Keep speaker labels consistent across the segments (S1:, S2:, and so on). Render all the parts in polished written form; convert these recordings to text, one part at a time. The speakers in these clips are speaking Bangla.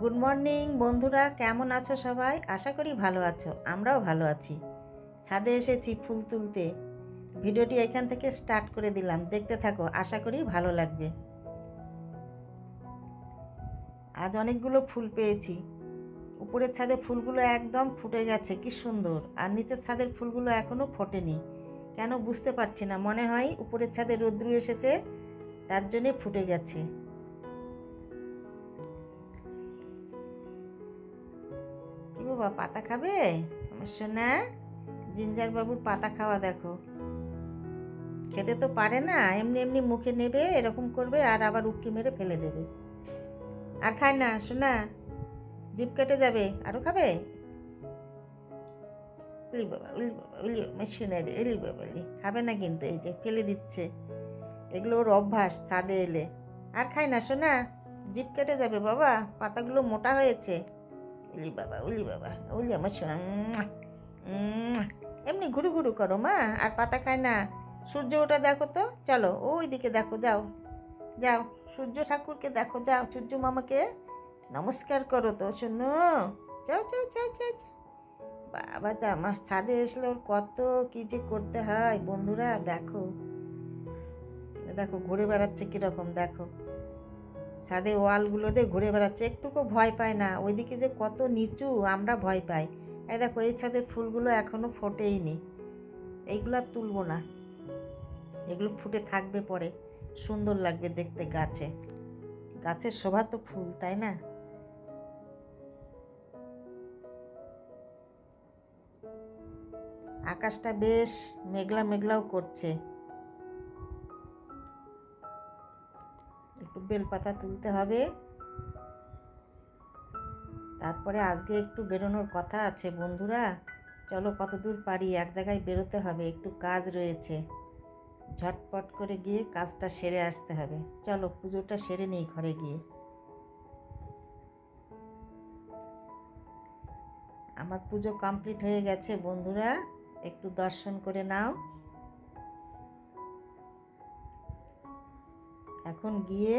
S1: গুড মর্নিং বন্ধুরা, কেমন আছো সবাই? আশা করি ভালো আছো, আমরাও ভালো আছি। ছাদে এসেছি ফুল তুলতে। ভিডিওটি এখান থেকে স্টার্ট করে দিলাম, দেখতে থাকো, আশা করি ভালো লাগবে। আজ অনেকগুলো ফুল পেয়েছি। উপরের ছাদে ফুলগুলো একদম ফুটে গেছে, কি সুন্দর। আর নিচের ছাদের ফুলগুলো এখনো ফোটেনি, কেন বুঝতে পারছি না। মনে হয় উপরের ছাদে রৌদ্র এসেছে, তার জন্যে ফুটে গেছে। কি বাবা, পাতা খাবে? আমার সোনা জিঞ্জার বাবুর পাতা খাওয়া দেখো। খেতে তো পারে না, এমনি এমনি মুখে নেবে, এরকম করবে আর আবার উটকি মেরে ফেলে দেবে। আর খায় না সোনা, জিভ কেটে যাবে। আরও খাবে? উলি বাবা, উলি বাবা, উলি আমার সোনা রে, উলি বাবা উলি। খাবে না কিন্তু, এই যে ফেলে দিচ্ছে। এগুলো ওর অভ্যাস ছাদে এলে। আর খায় না সোনা, জিভ কেটে যাবে বাবা, পাতাগুলো মোটা হয়েছে। উলি বাবা, উলি বাবা, উলি আমার সোনা। এমনি ঘুরু ঘুরু করো মা, আর পাতা খায় না। সূর্য ওটা দেখো তো, চলো ওই দিকে দেখো, যাও যাও, সূর্য ঠাকুরকে দেখো, যাও সূর্য মামাকে নমস্কার করো তো শোনো। যাও যাও যাও যাও যাও। বাবা, তা আমার ছাদে এসলে ওর কত কি যে করতে হয় বন্ধুরা। দেখো দেখো ঘুরে বেড়াচ্ছে কিরকম, দেখো ছাদে ওয়ালগুলোতে ঘুরে বেড়াচ্ছে, একটুকু ভয় পায় না। ওইদিকে যে কত নিচু, আমরা ভয় পাই। এই দেখো, এই ছাদের ফুলগুলো এখনো ফোটেইনি, এইগুলো আর তুলবো না। এগুলো ফুটে থাকবে, পরে সুন্দর লাগবে দেখতে। গাছের শোভা তো ফুল, তাই না? আকাশটা বেশ মেঘলা মেঘলাও করছে। একটু বেলপাতা তুলতে হবে। তারপরে আজকে একটু বেরোনোর কথা আছে বন্ধুরা। চলো কতদূর পারি, এক জায়গায় বেরোতে হবে, একটু কাজ রয়েছে। ঝটপট করে গিয়ে কাজটা সেরে আসতে হবে। চলো পুজোটা সেরে নিই ঘরে গিয়ে। আমার পুজো কমপ্লিট হয়ে গেছে বন্ধুরা, একটু দর্শন করে নাও। এখন গিয়ে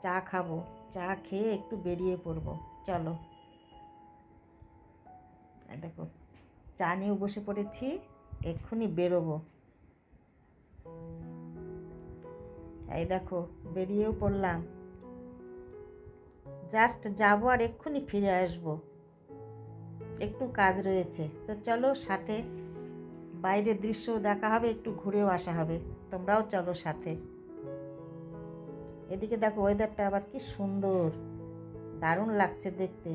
S1: চা খাবো, চা খেয়ে একটু বেরিয়ে পড়বো। চলো, দেখো চা নিয়েও বসে পড়েছি, এক্ষুনি বেরোবো। এই দেখো বেরিয়েও পড়লাম, জাস্ট যাবো আর এক্ষুনি ফিরে আসবো। একটু কাজ রয়েছে তো চলো, সাথে বাইরের দৃশ্যও দেখা হবে, একটু ঘুরেও আসা হবে। তোমরাও চলো সাথে। এদিকে দেখো ওয়েদারটা আবার কি সুন্দর, দারুণ লাগছে দেখতে।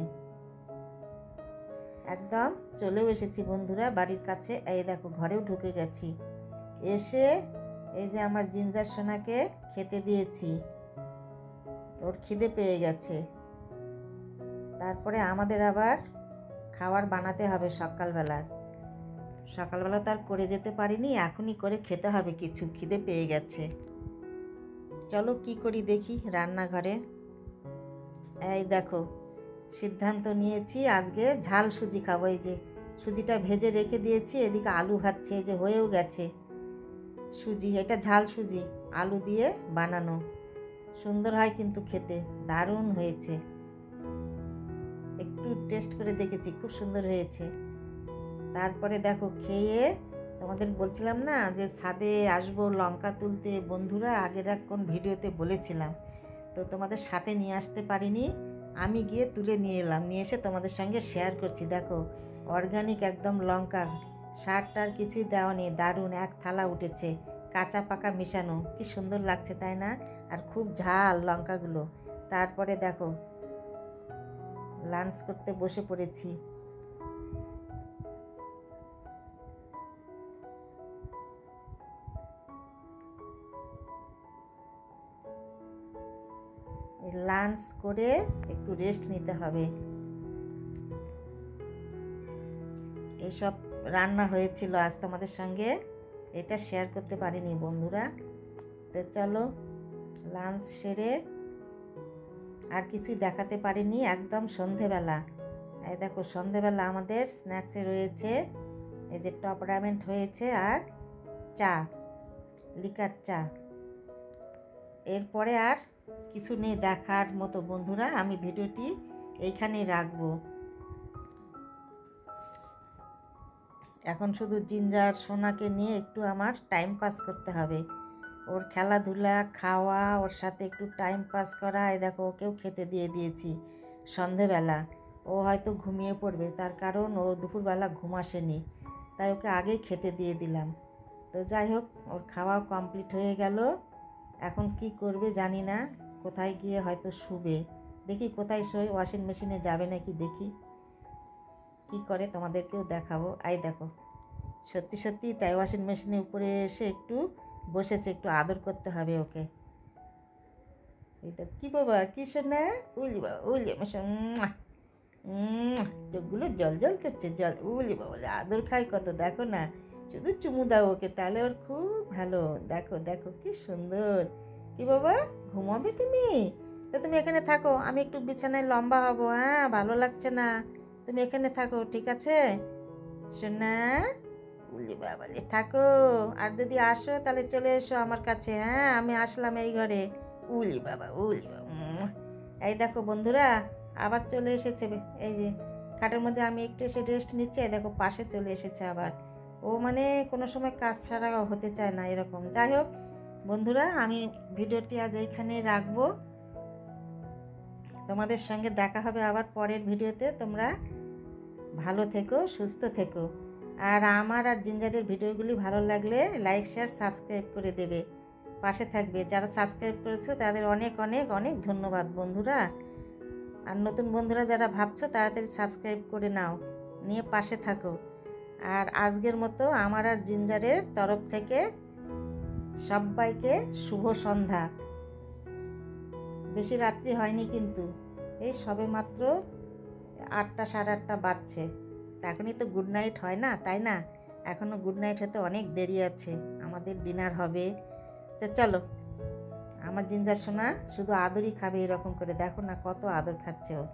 S1: একদম চলেও এসেছি বন্ধুরা বাড়ির কাছে। এই দেখো ঘরেও ঢুকে গেছি। এসে এই যে আমার জিঞ্জার সোনাকে খেতে দিয়েছি, ওর খিদে পেয়ে গেছে। তারপরে আমাদের আবার খাবার বানাতে হবে সকালবেলা তো আর করে যেতে পারিনি, এখনই করে খেতে হবে কিছু, খিদে পেয়ে গেছে। চলো কি করি দেখি রান্নাঘরে। এই দেখো সিদ্ধান্ত নিয়েছি আজকে ঝাল সুজি খাবো। এই যে সুজিটা ভেজে রেখে দিয়েছি, এদিকে আলু ভাজছে, এই যে হয়েও গেছে সুজি। এটা ঝাল সুজি, আলু দিয়ে বানানো, সুন্দর হয় কিন্তু খেতে, দারুণ হয়েছে। একটু টেস্ট করে দেখেছি, খুব সুন্দর হয়েছে। তারপরে দেখো খেয়ে, তোমাদের বলছিলাম না যে ছাদে আসবো লঙ্কা তুলতে বন্ধুরা, আগের এক কোন ভিডিওতে বলেছিলাম, তো তোমাদের সাথে নিয়ে আসতে পারিনি। আমি গিয়ে তুলে নিয়ে এলাম, নিয়ে এসে তোমাদের সঙ্গে শেয়ার করছি। দেখো অর্গানিক একদম লঙ্কা, সার টার কিছুই দেওয়া নেই, দারুণ এক থালা উঠেছে, কাঁচা পাকা মিশানো, কি সুন্দর লাগছে তাই না? আর খুব ঝাল লঙ্কাগুলো। তারপরে দেখো লাঞ্চ করতে বসে পড়েছি। এই লাঞ্চ করে একটু রেস্ট নিতে হবে। এইসব রান্না হয়েছিল আজ তোমাদের সঙ্গে, এটা শেয়ার করতে পারিনি বন্ধুরা। তো চলো লাঞ্চ সেরে, আর কিছুই দেখাতে পারিনি, একদম সন্ধেবেলা। এই দেখো সন্ধেবেলা আমাদের স্ন্যাক্সে রয়েছে এই যে টপ রামেন্ট হয়েছে আর চা, লিকার চা। এরপরে আর কিছু নেই দেখার মতো বন্ধুরা, আমি ভিডিওটি এইখানেই রাখবো। এখন শুধু জিঞ্জার সোনাকে নিয়ে একটু আমার টাইম পাস করতে হবে, ওর খেলাধুলা, খাওয়া, ওর সাথে একটু টাইম পাস করা। এই দেখো ওকেও খেতে দিয়ে দিয়েছি সন্ধেবেলা। ও হয়তো ঘুমিয়ে পড়বে, তার কারণ ও দুপুরবেলা ঘুম আসেনি, তাই ওকে আগেই খেতে দিয়ে দিলাম। তো যাই হোক, ওর খাওয়া কমপ্লিট হয়ে গেল। এখন কি করবে জানি না, কোথায় গিয়ে হয়তো শুবে। দেখি কোথায় শোয়, ওয়াশিং মেশিনে যাবে নাকি দেখি কি করে, তোমাদেরকেও দেখাবো। আই দেখো সত্যি সত্যি তাই, ওয়াশিং মেশিনের উপরে এসে একটু বসেছে, একটু আদর করতে হবে ওকে। এটা কি বাবা, কি শোনা, উলি বাবা উলি আমার চোখগুলো জল জল করছে, জল উলি বাবা বলে আদর খায় কত, দেখো না, শুধু চুমু দাও ওকে, তাহলে ওর খুব ভালো। দেখো দেখো কি সুন্দর। কি বাবা ঘুমাবে তুমি? তো তুমি এখানে থাকো, আমি একটু বিছানায় লম্বা হব। হ্যাঁ ভালো লাগছে না, তুমি এখানে থাকো, ঠিক আছে শোনা? উলি বাবালে থাকো, আর যদি আসো তাহলে চলে এসো আমার কাছে। হ্যাঁ আমি আসলাম এই ঘরে। উলি বাবা উলি বাবা এই দেখো বন্ধুরা, আবার চলে এসেছে। এই যে খাটের মধ্যে আমি একটু এসে রেস্ট নিচ্ছি, এই দেখো পাশে চলে এসেছে আবার। ও মানে কোনো সময় কাজ ছাড়া হতে চায় না এরকম। যাই হোক বন্ধুরা, আমি ভিডিওটি আজ এইখানে রাখবো। তোমাদের সঙ্গে দেখা হবে আবার পরের ভিডিওতে। তোমরা ভালো থেকো, সুস্থ থেকো। আর আমার আর জিঞ্জারের ভিডিওগুলি ভালো লাগলে লাইক, শেয়ার, সাবস্ক্রাইব করে দেবে, পাশে থাকবে। যারা সাবস্ক্রাইব করেছো তাদের অনেক অনেক অনেক ধন্যবাদ বন্ধুরা। আর নতুন বন্ধুরা যারা ভাবছো তাড়াতাড়ি সাবস্ক্রাইব করে নাও, নিয়ে পাশে থাকো। আর আজকের মতো আমার আর জিঞ্জারের তরফ থেকে সবাইকে শুভ সন্ধ্যা। বেশি রাত্রি হয়নি কিন্তু, এই সবে মাত্র 8টা, 8:30 বাজছে। এখনই তো গুড নাইট হয় না, তাই না? এখনও গুড নাইট হতে অনেক দেরি আছে, আমাদের ডিনার হবে। তো চলো, আমার জিঞ্জার সোনা শুধু আদরই খাবে এরকম করে, দেখো না কত আদর খাচ্ছে ও।